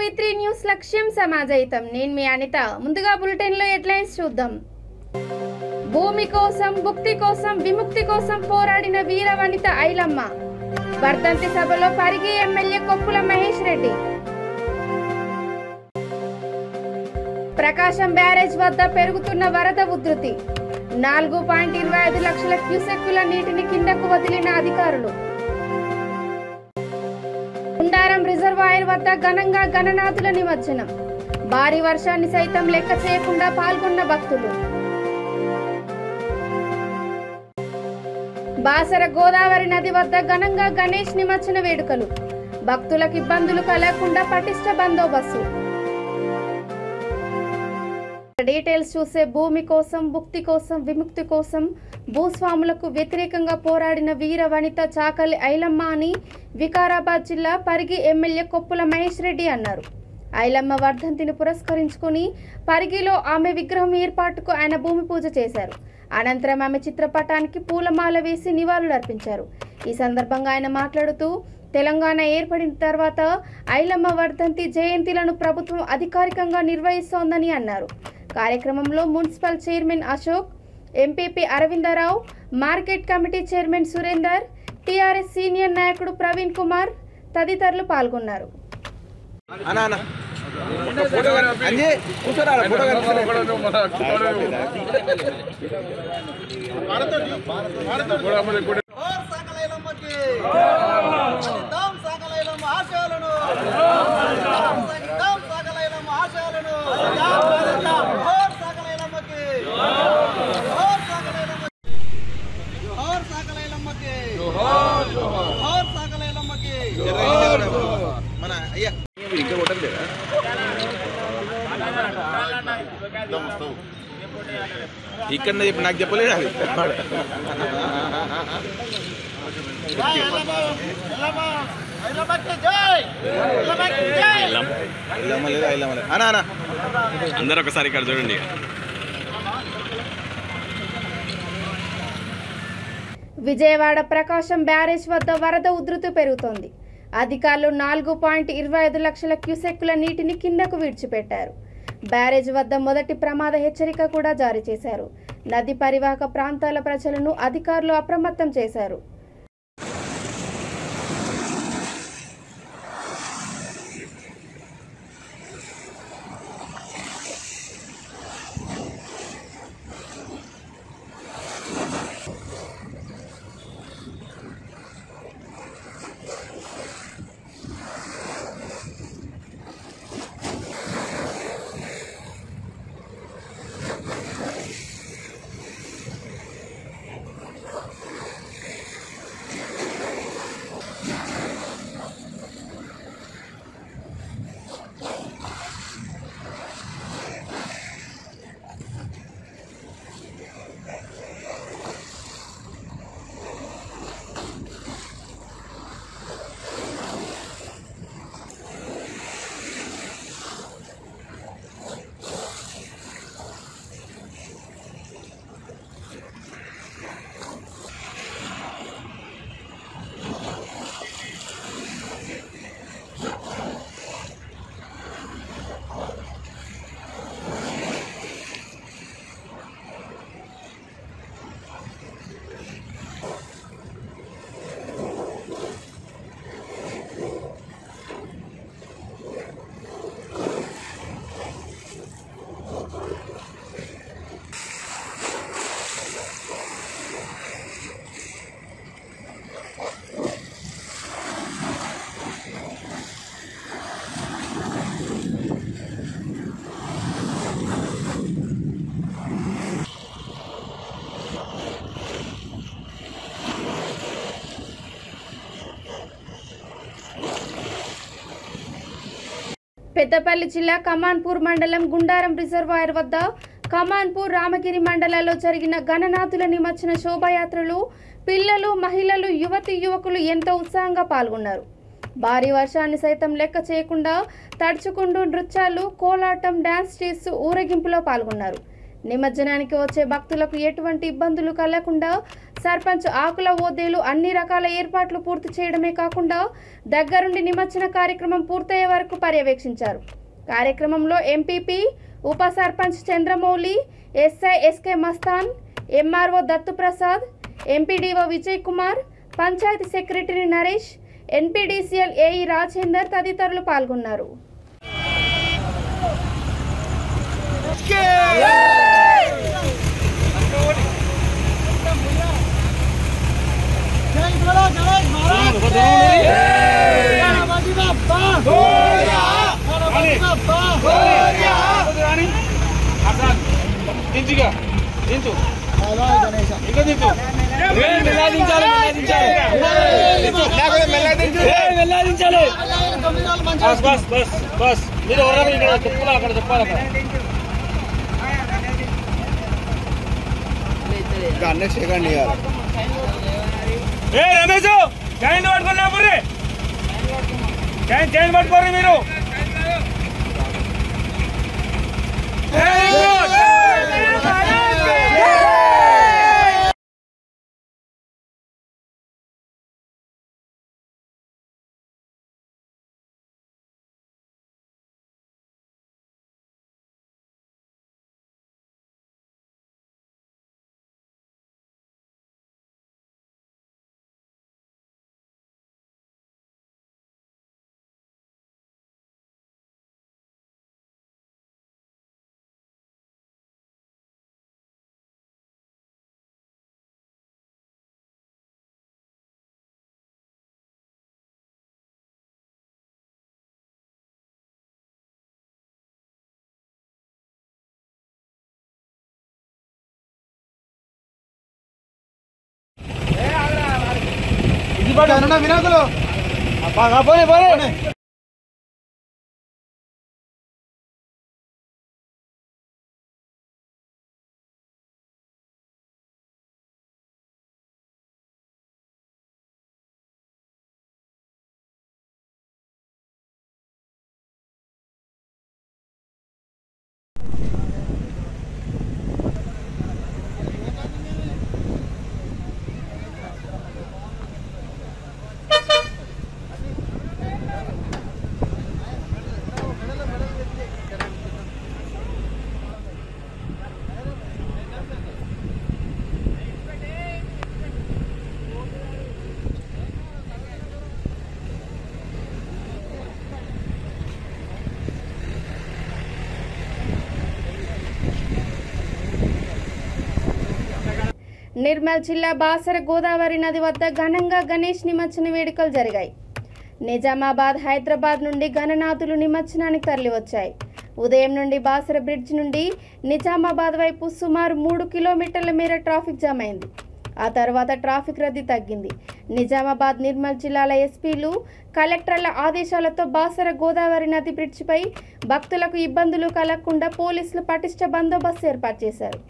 టీవీ3 news లక్ష్యం సమాజయితం. నేను మీ అనిత. ముందుగా బులెటిన్ లో హెడ్లైన్స్ చూద్దాం. భూమి కోసం, భుక్తి కోసం, విముక్తి కోసం పోరాడిన వీర వనిత ఐలమ్మ. వర్ధంతి సభలో పరిగి ఎమ్మెల్యే కొప్పుల మహేష్ రెడ్డి. ప్రకాశం బ్యారేజ్ వద్ద పెరుగుతున్న వరద ఉధృతి. 4.25 లక్షల క్యూసెక్కుల నీటిని కిందకు వదిలిన అధికారులు. గుండారం రిజర్వాయర్ వద్ద ఘనంగా గణనాథుల నిమజ్జనం. భారీ వర్షాన్ని సైతం లెక్క చేయకుండా పాల్గొన్న భక్తులు. బాసర గోదావరి నది వద్ద ఘనంగా గణేష్ నిమజ్జన వేడుకలు. భక్తులకు ఇబ్బందులు కలగకుండా పటిష్ట బందోబస్తు. డీటెయిల్స్ చూసే భూమి కోసం, భుక్తి కోసం, విముక్తి కోసం భూస్వాములకు వ్యతిరేకంగా పోరాడిన వీర వనిత చాకలి ఐలమ్మ అని వికారాబాద్ జిల్లా పరిగి ఎమ్మెల్యే కొప్పుల మహేష్ రెడ్డి అన్నారు. ఐలమ్మ వర్ధంతిని పురస్కరించుకుని పరిగిలో ఆమె విగ్రహం ఏర్పాటుకు ఆయన భూమి పూజ చేశారు. అనంతరం ఆమె చిత్రపటానికి పూలమాల వేసి నివాళులర్పించారు. ఈ సందర్భంగా ఆయన మాట్లాడుతూ, తెలంగాణ ఏర్పడిన తర్వాత ఐలమ్మ వర్ధంతి జయంతిలను ప్రభుత్వం అధికారికంగా నిర్వహిస్తోందని అన్నారు. కార్యక్రమంలో municipal chairman Ashok, MPP Aravind Rao, market committee chairman Surender, TRS senior నాయకుడు ప్రవీణ్ కుమార్ తదితరులు పాల్గొన్నారు. ఇక్కడ నాకు చెప్పలేదు. అందరూ ఒకసారి ఇక్కడ చూడండి. విజయవాడ ప్రకాశం బ్యారేజ్ వద్ద వరద ఉధృతి పెరుగుతోంది. అధికారులు 4.25 లక్షల క్యూసెక్కుల నీటిని కిందకు విడిచిపెట్టారు. బ్యారేజ్ వద్ద మొదటి ప్రమాద హెచ్చరిక కూడా జారీ చేశారు. నది పరివాహక ప్రాంతాల ప్రజలను అధికారులు అప్రమత్తం చేశారు. పెద్దపల్లి జిల్లా కమాన్పూర్ మండలం గుండారం రిజర్వాయర్ వద్ద కమాన్పూర్, రామగిరి మండలాల్లో జరిగిన గణనాథుల నిమజ్జన శోభాయాత్రలు పిల్లలు, మహిళలు, యువతి యువకులు ఎంతో ఉత్సాహంగా పాల్గొన్నారు. భారీ వర్షాన్ని సైతం లెక్క చేయకుండా తడుచుకుంటూ నృత్యాలు, కోలాటం, డాన్స్ చేస్తూ ఊరేగింపులో పాల్గొన్నారు. నిమజ్జనానికి వచ్చే భక్తులకు ఎటువంటి ఇబ్బందులు కలగకుండా సర్పంచ్ ఆకుల ఓదేలు అన్ని రకాల ఏర్పాట్లు పూర్తి చేయడమే కాకుండా దగ్గరుండి నిమజ్జన కార్యక్రమం పూర్తయ్యే వరకు పర్యవేక్షించారు. కార్యక్రమంలో ఎంపీపీ, ఉప sarpanch Chandramouli, SI SK Mastan, MRO Dattuprasad, MPDO Vijay Kumar, panchayat secretary Naresh, NPDCL AE Rajender తదితరులు పాల్గొన్నారు. రమేష్ జాయిన్ పట్టుకోండి జాయిన్ పట్టుకోండి మీరు. వినాకులు నిర్మల్ జిల్లా బాసర గోదావరి నది వద్ద ఘనంగా గణేష్ నిమజ్జన వేడుకలు జరిగాయి. నిజామాబాద్, హైదరాబాద్ నుండి గణనాథులు నిమజ్జనానికి తరలివచ్చాయి. ఉదయం నుండి బాసర బ్రిడ్జ్ నుండి నిజామాబాద్ వైపు సుమారు 3 కిలోమీటర్ల మేర ట్రాఫిక్ జామ్ అయింది. ఆ తర్వాత ట్రాఫిక్ రద్దీ తగ్గింది. నిజామాబాద్, నిర్మల్ జిల్లాల ఎస్పీలు, కలెక్టర్ల ఆదేశాలతో బాసర గోదావరి నది బ్రిడ్జిపై భక్తులకు ఇబ్బందులు కలగకుండా పోలీసులు పటిష్ట బందోబస్తు ఏర్పాటు చేశారు.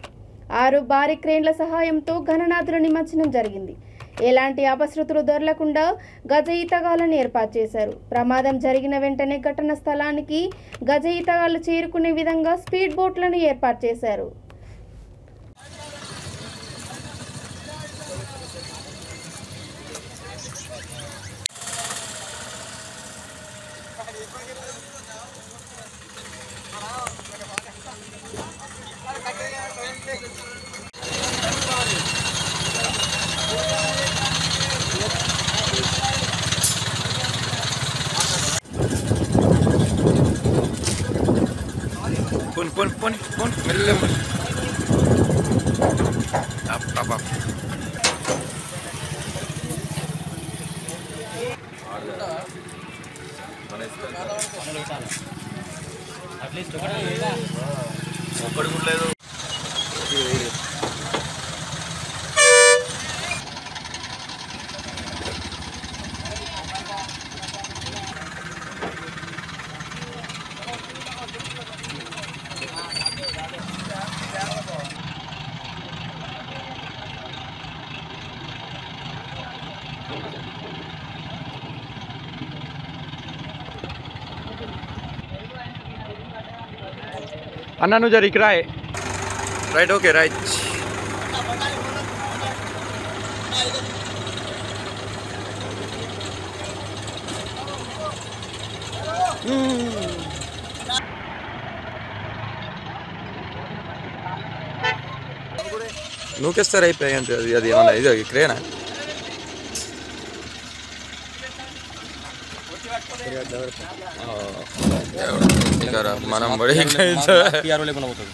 6 భారీ క్రేన్ల సహాయంతో గణనాథుల నిమజ్జనం జరిగింది. ఎలాంటి అపశృతులు దొరలకుండా గజ ఈతగాళ్లను ఏర్పాటు చేశారు. ప్రమాదం జరిగిన వెంటనే ఘటన స్థలానికి గజ ఈతగాళ్లు చేరుకునే విధంగా స్పీడ్ బోట్లను ఏర్పాటు చేశారు. Pon, métele. Up. ఒక్కడి కూడా లేదు. अन्ना नु जरा इकड़ा है राइट ओके राइट నూకేస్తారు అయిపోయాయి అంతే. అది ఏమన్నా ఇది క్రేనా మనం పడి లేకుండా పోతుంది.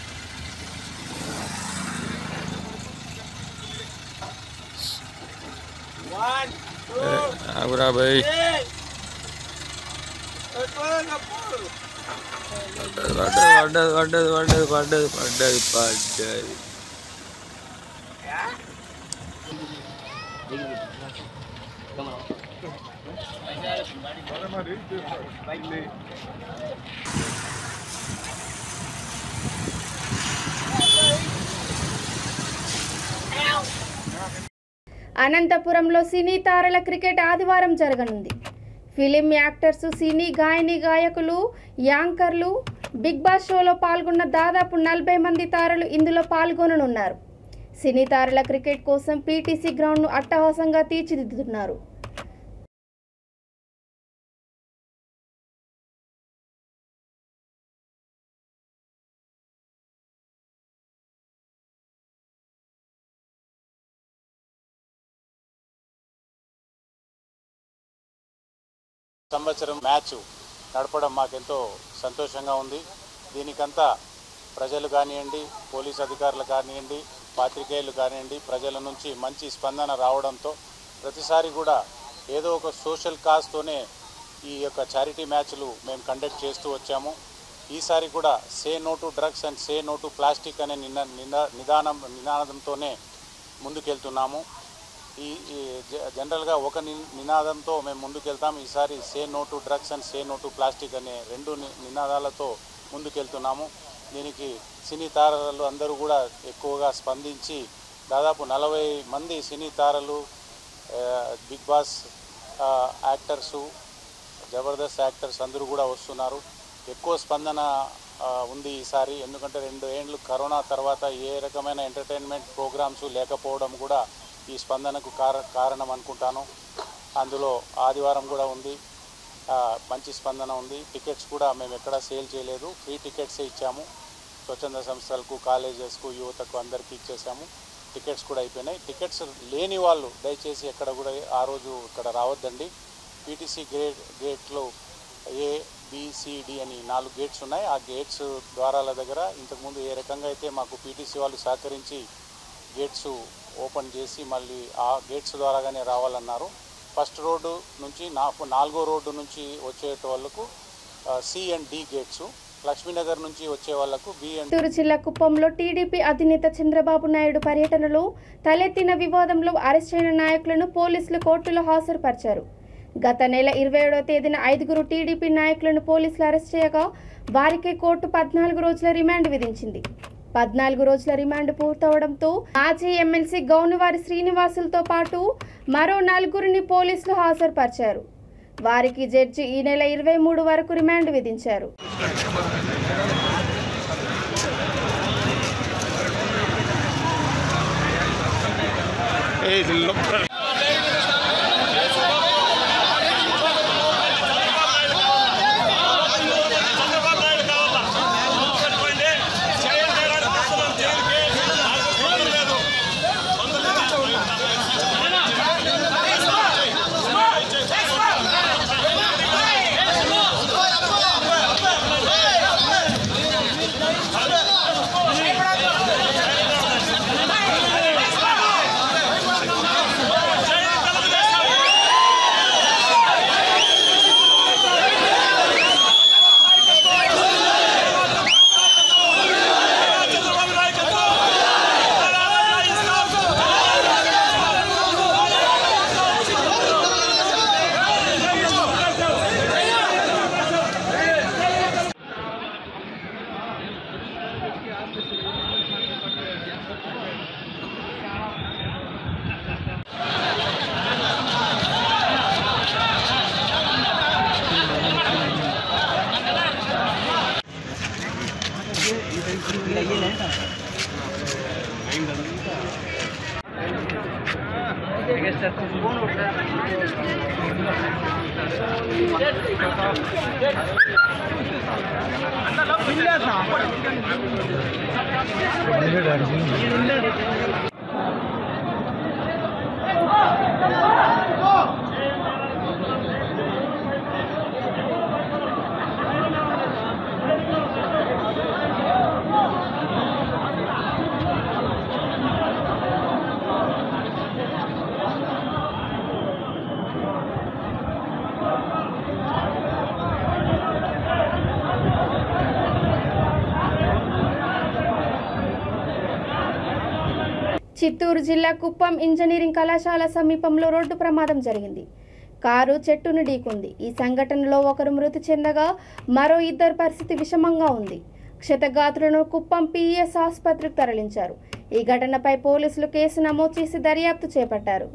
ఆగురా భాయ్. పడ్డది. అనంతపురంలో సినీ తారల క్రికెట్ ఆదివారం జరగనుంది. ఫిలిం యాక్టర్స్, సినీ గాయని గాయకులు, యాంకర్లు, బిగ్ బాస్ షోలో పాల్గొన్న దాదాపు 40 మంది తారలు ఇందులో పాల్గొననున్నారు. సినీ తారల క్రికెట్ కోసం పీటీసీ గ్రౌండ్ను అట్టహాసంగా తీర్చిదిద్దుతున్నారు. సంవత్సరం మ్యాచ్ నడపడం మాకెంతో సంతోషంగా ఉంది. దీనికంతా ప్రజలు కానివ్వండి, పోలీస్ అధికారులు కానివ్వండి, పాత్రికేయులు కానివ్వండి, ప్రజల నుంచి మంచి స్పందన రావడంతో ప్రతిసారి కూడా ఏదో ఒక సోషల్ కాజ్తోనే ఈ యొక్క చారిటీ మ్యాచ్లు మేము కండక్ట్ చేస్తూ వచ్చాము. ఈసారి కూడా say no to drugs and say no to plastic అనే నినాదంతోనే ముందుకెళ్తున్నాము. ఈ జనరల్గా ఒక నినాదంతో మేము ముందుకెళ్తాం. ఈసారి say no to drugs and say no to plastic అనే 2 నినాదాలతో ముందుకెళ్తున్నాము. దీనికి సినీ తారలు అందరూ కూడా ఎక్కువగా స్పందించి దాదాపు 40 మంది సినీ తారలు, Bigg Boss actors, Jabardasth actors అందరూ కూడా వస్తున్నారు. ఎక్కువ స్పందన ఉంది ఈసారి. ఎందుకంటే 2 ఏళ్ళు కరోనా తర్వాత ఏ రకమైన ఎంటర్టైన్మెంట్ ప్రోగ్రామ్స్ లేకపోవడం కూడా ఈ స్పందనకు కారణం అనుకుంటాను. అందులో ఆదివారం కూడా ఉంది, మంచి స్పందన ఉంది. టికెట్స్ కూడా మేము ఎక్కడా సేల్ చేయలేదు, ఫ్రీ టికెట్సే ఇచ్చాము. స్వచ్ఛంద సంస్థలకు, కాలేజెస్కు, యువతకు అందరికీ ఇచ్చేసాము. టికెట్స్ కూడా అయిపోయినాయి. టికెట్స్ లేని వాళ్ళు దయచేసి ఎక్కడ కూడా ఆ రోజు ఇక్కడ రావద్దండి. పీటీసీ గేట్లో ABCD అని 4 గేట్స్ ఉన్నాయి. ఆ గేట్స్ ద్వారాల దగ్గర ఇంతకుముందు ఏ రకంగా అయితే మాకు పీటీసీ వాళ్ళు సహకరించి గేట్స్ ఓపెన్ చేసి మళ్ళీ ఆ గేట్స్ ద్వారాగానే రావాలన్నారు. ఫస్ట్ రోడ్డు నుంచి 4వ రోడ్డు నుంచి వచ్చే వాళ్ళకు C and D gates, Lakshmi Nagar నుంచి వచ్చే వాళ్లకు B and చిత్తూరు జిల్లా కుప్పంలో టీడీపీ అధినేత చంద్రబాబు నాయుడు పర్యటనలో తలెత్తిన వివాదంలో అరెస్ట్ అయిన నాయకులను పోలీసులు కోర్టులో హాజరుపరిచారు. గత నెల 27వ తేదీన 5 టీడీపీ నాయకులను పోలీసులు అరెస్ట్ చేయగా వారికి కోర్టు 14 రోజుల రిమాండ్ విధించింది. 14 రోజుల రిమాండ్ పూర్తవడంతో మాజీ ఎమ్మెల్సీ గౌనివారి శ్రీనివాసులతో పాటు మరో 4 పోలీసులు హాజరుపరిచారు. వారికి జడ్జి ఈ నెల 23 వరకు రిమాండ్ విధించారు. చిత్తూరు జిల్లా కుప్పం ఇంజనీరింగ్ కళాశాల సమీపంలో రోడ్డు ప్రమాదం జరిగింది. కారు చెట్టును ఢీకొంది. ఈ సంఘటనలో ఒకరు మృతి చెందగా మరో ఇద్దరు పరిస్థితి విషమంగా ఉంది. క్షతగాత్రులను కుప్పం పిఎస్ ఆసుపత్రికి తరలించారు. ఈ ఘటనపై పోలీసులు కేసు నమోదు చేసి దర్యాప్తు చేపట్టారు.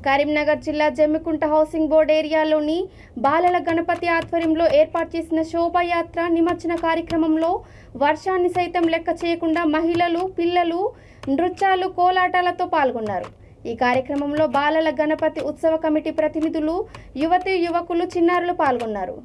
కరీంనగర్ జిల్లా జమ్మికుంట హౌసింగ్ బోర్డు ఏరియాలోని బాలల గణపతి ఆధ్వర్యంలో ఏర్పాటు చేసిన శోభాయాత్ర నిమజ్జన కార్యక్రమంలో వర్షాన్ని సైతం లెక్క చేయకుండా మహిళలు, పిల్లలు నృత్యాలు, కోలాటాలతో పాల్గొన్నారు. ఈ కార్యక్రమంలో బాలల గణపతి ఉత్సవ కమిటీ ప్రతినిధులు, యువతీ యువకులు, చిన్నారులు పాల్గొన్నారు.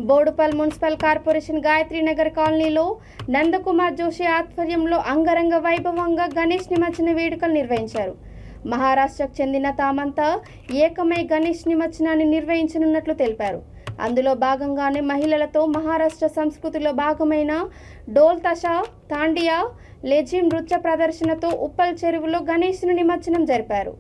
బోడుపల్ మున్సిపల్ కార్పొరేషన్ గాయత్రీనగర్ కాలనీలో నందకుమార్ జోషి ఆధ్వర్యంలో అంగరంగ వైభవంగా గణేష్ నిమజ్జన వేడుకలు నిర్వహించారు. మహారాష్ట్రకు చెందిన తామంతా ఏకమై గణేష్ నిమజ్జనాన్ని నిర్వహించనున్నట్లు తెలిపారు. అందులో భాగంగానే మహిళలతో మహారాష్ట్ర సంస్కృతిలో భాగమైన డోల్ తషా, తాండియా, లెజిమ్ నృత్య ప్రదర్శనతో ఉప్పల్ చెరువులో గణేష్ను నిమజ్జనం జరిపారు.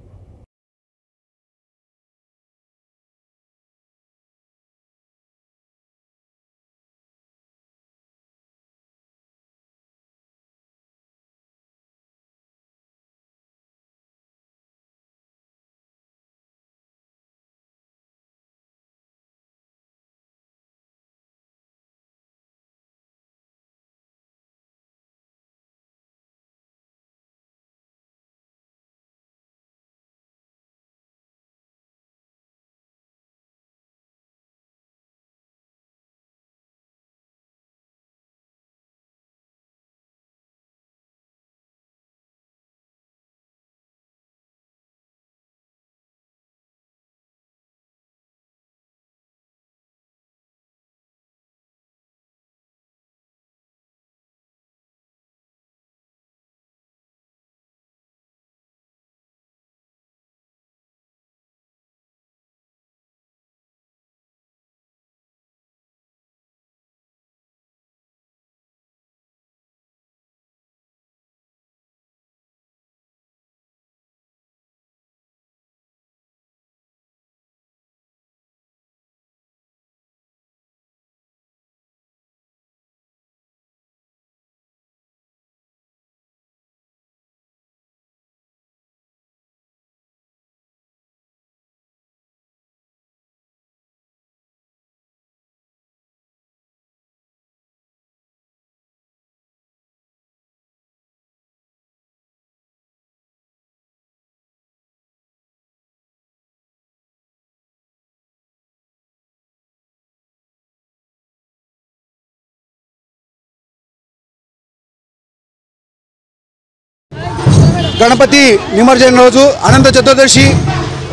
గణపతి నిమజ్జనం రోజు అనంత చతుర్దశి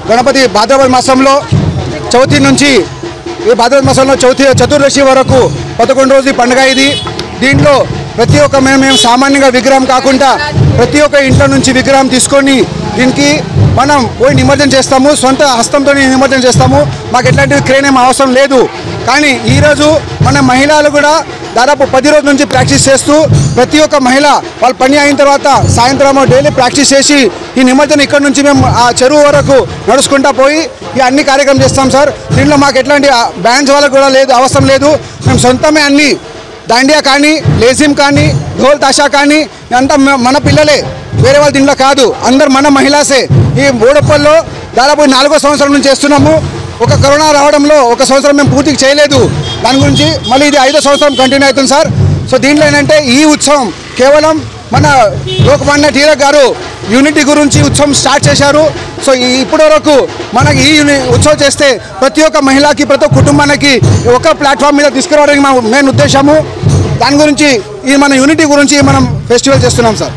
గణపతి భాద్రపద మాసంలో చవితి నుంచి ఈ భాద్రపద మాసంలో చతుర్దశి వరకు 11 రోజుల పండుగ ఇది. దీంట్లో ప్రతి ఒక్క మేము సామాన్యంగా విగ్రహం కాకుండా ప్రతి ఒక్క ఇంట్లో నుంచి విగ్రహం తీసుకొని దీనికి మనం పోయి నిమజ్జనం చేస్తాము. సొంత హస్తంతో నిమజ్జనం చేస్తాము. మాకు ఎట్లాంటి క్రేన్ ఏం అవసరం లేదు. కానీ ఈరోజు మన మహిళలు కూడా దాదాపు 10 రోజుల నుంచి ప్రాక్టీస్ చేస్తూ ప్రతి ఒక్క మహిళ వాళ్ళు పని అయిన తర్వాత సాయంత్రం డైలీ ప్రాక్టీస్ చేసి ఈ నిమజ్జనం ఇక్కడ నుంచి మేము ఆ చెరువు వరకు నడుచుకుంటా పోయి ఈ అన్ని కార్యక్రమం చేస్తాం సార్. దీంట్లో మాకు ఎట్లాంటి బ్యాండ్స్ వాళ్ళకు కూడా లేదు, అవసరం లేదు. మేము సొంతమే అన్ని దాండియా కానీ, లేజిమ్ కానీ, ఢోల్ తాషా కానీ అంతా మన పిల్లలే, వేరే వాళ్ళ దీంట్లో కాదు. అందరు మన మహిళాసే. ఈ బోడప్పల్లో దాదాపు 4వ సంవత్సరం నుంచి చేస్తున్నాము. ఒక కరోనా రావడంలో 1 సంవత్సరం మేము పూర్తిగా చేయలేదు. దాని గురించి మళ్ళీ ఇది 5వ సంవత్సరం కంటిన్యూ అవుతుంది సార్. సో దీంట్లో ఏంటంటే ఈ ఉత్సవం కేవలం మన లోకమాన్య తిలక్ గారు యూనిటీ గురించి ఉత్సవం స్టార్ట్ చేశారు. సో ఇప్పటి వరకు మనకి ఈ ఉత్సవం చేస్తే ప్రతి ఒక్క మహిళకి, ప్రతి ఒక్క కుటుంబానికి ఒక ప్లాట్ఫామ్ మీద తీసుకురావడానికి మా మెయిన్ ఉద్దేశము. దాని గురించి ఈ మన యూనిటీ గురించి మనం ఫెస్టివల్ చేస్తున్నాం సార్.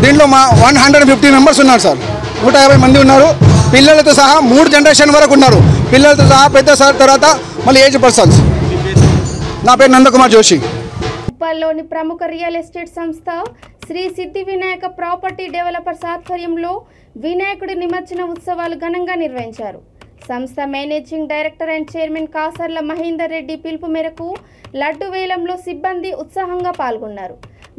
దీంట్లో మా 150 మెంబర్స్ ఉన్నారు సార్. 150 మంది ఉన్నారు. పిల్లలతో సహా 3 జనరేషన్ వరకు ఉన్నారు. పిల్లలతో సహా పెద్ద సార్ తర్వాత మళ్ళీ ఏజ్ పర్సన్స్. నా పేరు నందకుమార్ జోషి. ఉప్పల్లోని ప్రముఖ రియల్ ఎస్టేట్ సంస్థ శ్రీ సిద్ధి వినాయక ప్రాపర్టీ డెవలపర్స్ ఆధ్వర్యంలో వినాయకుడి నిమజ్జన ఉత్సవాలు ఘనంగా నిర్వహించారు. సంస్థ managing director and chairman Kasarla Mahender Reddy పిలుపు మేరకు లడ్డు వేలంలో సిబ్బంది ఉత్సాహంగా పాల్గొన్నారు.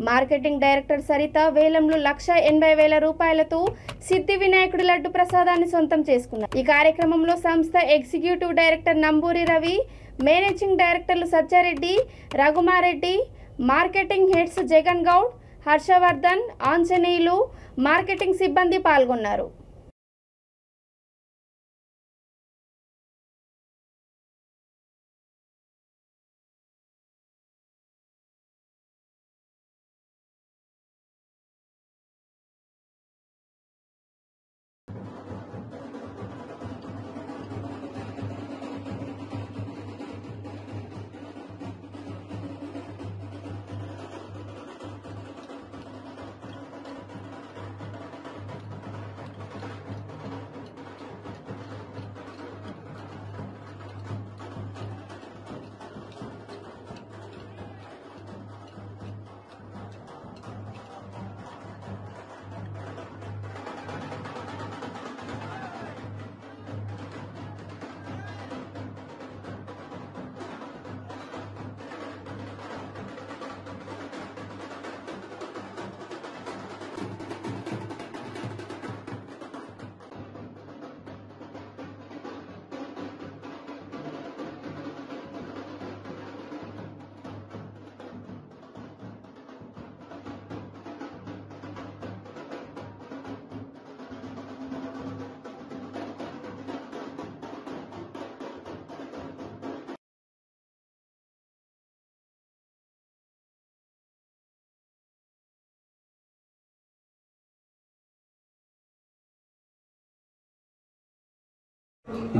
మార్కెటింగ్ డైరెక్టర్ సరిత వేలంలో 1,80,000 రూపాయలతో సిద్ధి వినాయకుడి లడ్డు ప్రసాదాన్ని సొంతం చేసుకున్నారు. ఈ కార్యక్రమంలో సంస్థ executive director Namburi Ravi, managing directors Sajjareddy, Raghumareddy, marketing heads Jagan Goud, Harshavardhan, Anjaneyulu, marketing సిబ్బంది పాల్గొన్నారు.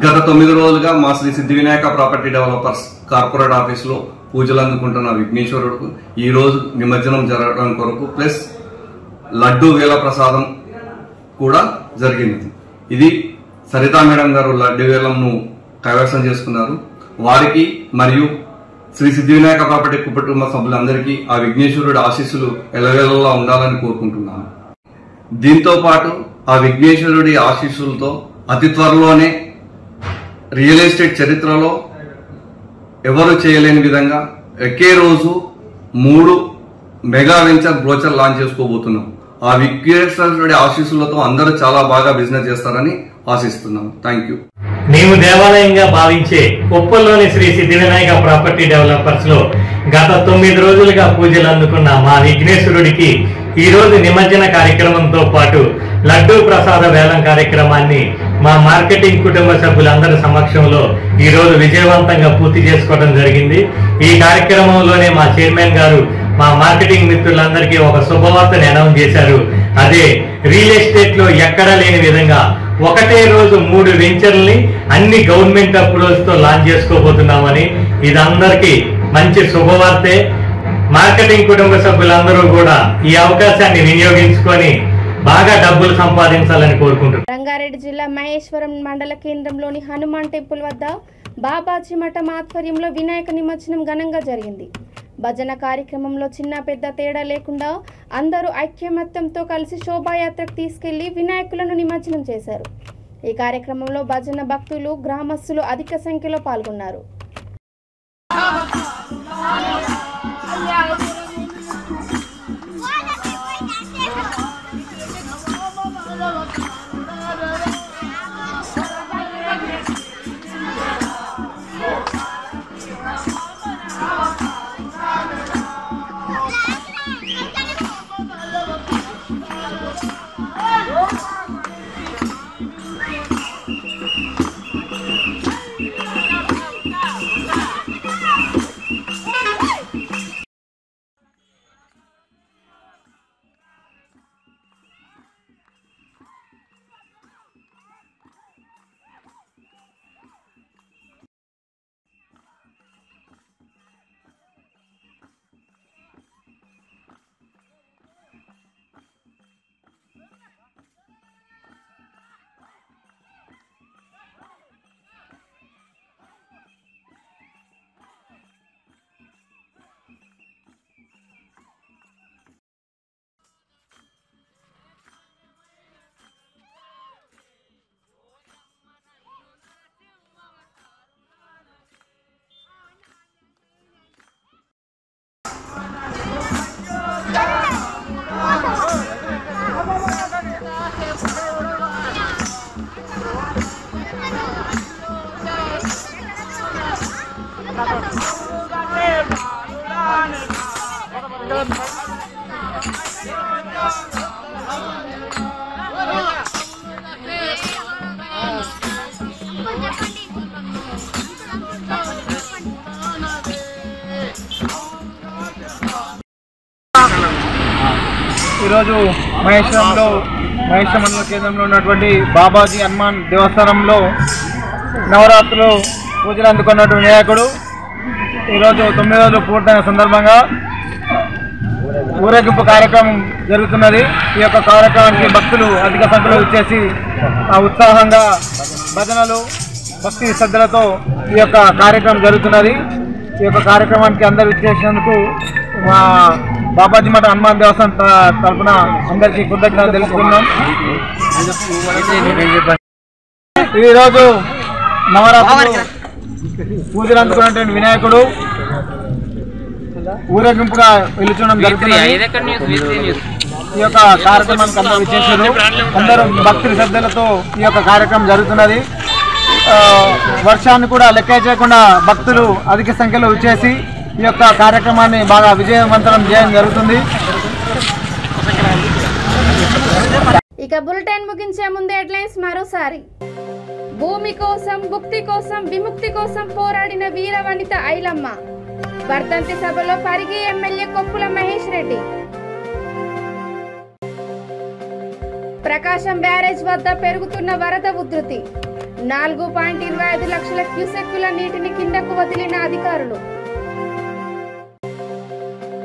గత 9 రోజులుగా మా శ్రీ సిద్ధి వినాయక ప్రాపర్టీ డెవలపర్స్ కార్పొరేట్ ఆఫీసులో పూజలు అందుకుంటున్న విఘ్నేశ్వరుడుకు ఈ రోజు నిమజ్జనం జరగడం కొరకు ప్లస్ లడ్డు వేల ప్రసాదం కూడా జరిగింది. ఇది సరితా మేడం గారు లడ్డు వేలంను కైవసం చేసుకున్నారు. వారికి మరియు శ్రీ సిద్ధి వినాయక ప్రాపర్టీ కుటుంబ సభ్యులందరికీ ఆ విఘ్నేశ్వరుడి ఆశీస్సులు ఎలవేళలా ఉండాలని కోరుకుంటున్నాను. దీంతో పాటు ఆ విఘ్నేశ్వరుడి ఆశీస్సులతో అతి త్వరలోనే రియల్ ఎస్టేట్ చరిత్రలో ఎవరు చేయలేని విధంగా ఒకే రోజు 3 మెగా వెంచర్ బ్రోచర్ లాంచ్ చేసుకోబోతున్నాం. ఆ విఘ్నేశ్వరుడి ఆశీస్సులతో అందరూ చాలా బాగా బిజినెస్ చేస్తారని ఆశిస్తున్నాం. Thank you. మేము దేవాలయంగా భావించే ఉప్పల్లోని శ్రీ సిద్ధి వినాయక ప్రాపర్టీ డెవలపర్స్ లో గత 9 రోజులుగా పూజలు అందుకున్న మా విఘ్నేశ్వరుడికి ఈ రోజు నిమజ్జన కార్యక్రమంతో పాటు లడ్డూ ప్రసాద వేలం కార్యక్రమాన్ని మా మార్కెటింగ్ కుటుంబ సభ్యులందరి సమక్షంలో ఈ రోజు విజయవంతంగా పూర్తి చేసుకోవడం జరిగింది. ఈ కార్యక్రమంలోనే మా చైర్మన్ గారు మా మార్కెటింగ్ మిత్రులందరికీ ఒక శుభవార్తను అనౌన్స్ చేశారు. అదే రియల్ ఎస్టేట్ లో ఎక్కడా లేని విధంగా ఒకటే రోజు 3 వెంచర్లని అన్ని గవర్నమెంట్ అప్రూవల్స్ తో లాంచ్ చేసుకోబోతున్నామని. ఇది అందరికీ మంచి శుభవార్తే. మార్కెటింగ్ కుటుంబ సభ్యులందరూ కూడా ఈ అవకాశాన్ని వినియోగించుకొని బాగా డబ్బులు సంపాదించాలని కోరుకుంటున్నారు. రంగారెడ్డి జిల్లా మహేశ్వరం మండల కేంద్రంలోని హనుమాన్ టెంపుల్ వద్ద బాబాజీ మఠం ఆధ్వర్యంలో వినాయక నిమజ్జనం ఘనంగా జరిగింది. భజన కార్యక్రమంలో చిన్న పెద్ద తేడా లేకుండా అందరూ ఐక్యమత్యంతో కలిసి శోభాయాత్రకు తీసుకెళ్లి వినాయకులను నిమజ్జనం చేశారు. ఈ కార్యక్రమంలో భజన భక్తులు గ్రామస్తులు అధిక సంఖ్యలో పాల్గొన్నారు. ఈరోజు మహేశ్వరం మండల కేంద్రంలో ఉన్నటువంటి బాబాజీ హనుమాన్ దేవస్థానంలో నవరాత్రులు పూజలు అందుకున్నటువంటి వినాయకుడు ఈరోజు 9 రోజులు పూర్తయిన సందర్భంగా ఊరేగింపు కార్యక్రమం జరుగుతున్నది. ఈ యొక్క కార్యక్రమానికి భక్తులు అధిక సంఖ్యలో వచ్చేసి ఉత్సాహంగా భజనలు భక్తి శ్రద్ధలతో ఈ యొక్క కార్యక్రమం జరుగుతున్నది. ఈ యొక్క కార్యక్రమానికి అందరూ ఇచ్చేసినందుకు మా బాబాజీ మఠం హనుమాన్ దేవస్థానం తరఫున అందరికీ కృతజ్ఞతలు తెలుపుకున్నాం. ఈరోజు నవరాత్రులు పూజలు అందుకున్నటువంటి వినాయకుడు ఊరేగింపుగా వెలుచుకోవడం జరుగుతున్నది. ఈ యొక్క కార్యక్రమానికి అందరూ విచ్చేశారు. అందరూ భక్తి శ్రద్ధలతో ఈ యొక్క కార్యక్రమం జరుగుతున్నది. వర్షాన్ని కూడా లెక్క చేయకుండా భక్తులు అధిక సంఖ్యలో వచ్చేసి ఈ యొక్క కార్యక్రమాన్ని బాగా విజయవంతం చేయడం జరుగుతుంది. ఇక బులెటిన్ ముగించే ముందు హెడ్లైన్స్ మరోసారి. భూమి కోసం భుక్తి కోసం విముక్తి కోసం పోరాడిన వీర వనిత ఐలమ్మ. వర్ధంతి సభలో పరిగి ఎమ్మెల్యే కొప్పుల మహేష్ రెడ్డి. ప్రకాశం బ్యారేజ్ వద్ద పెరుగుతున్న వరద ఉధృతి. 4.25 లక్షల క్యూసెక్కుల నీటిని కిందకు వదిలిన అధికారులు.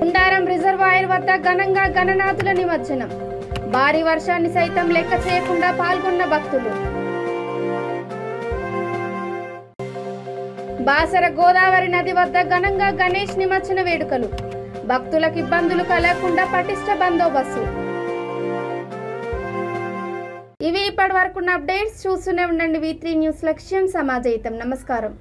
ఉండారం రిజర్వాయర్ వద్ద ఘనంగా గణనాథుల నిమజ్జనం. భారీ వర్షాన్ని సైతం లెక్క చేయకుండా పాల్గొన్న భక్తులు. బాసర గోదావరి నది వద్ద ఘనంగా గణేష్ నిమజ్జన వేడుకలు. భక్తులకు ఇబ్బందులు కలగకుండా పటిష్ట బందోబస్తు. ఇవి ఇప్పటి వరకున్న అప్డేట్స్. చూస్తూనే ఉండండి V3 న్యూస్ లక్ష్యం సమాజయితం. నమస్కారం.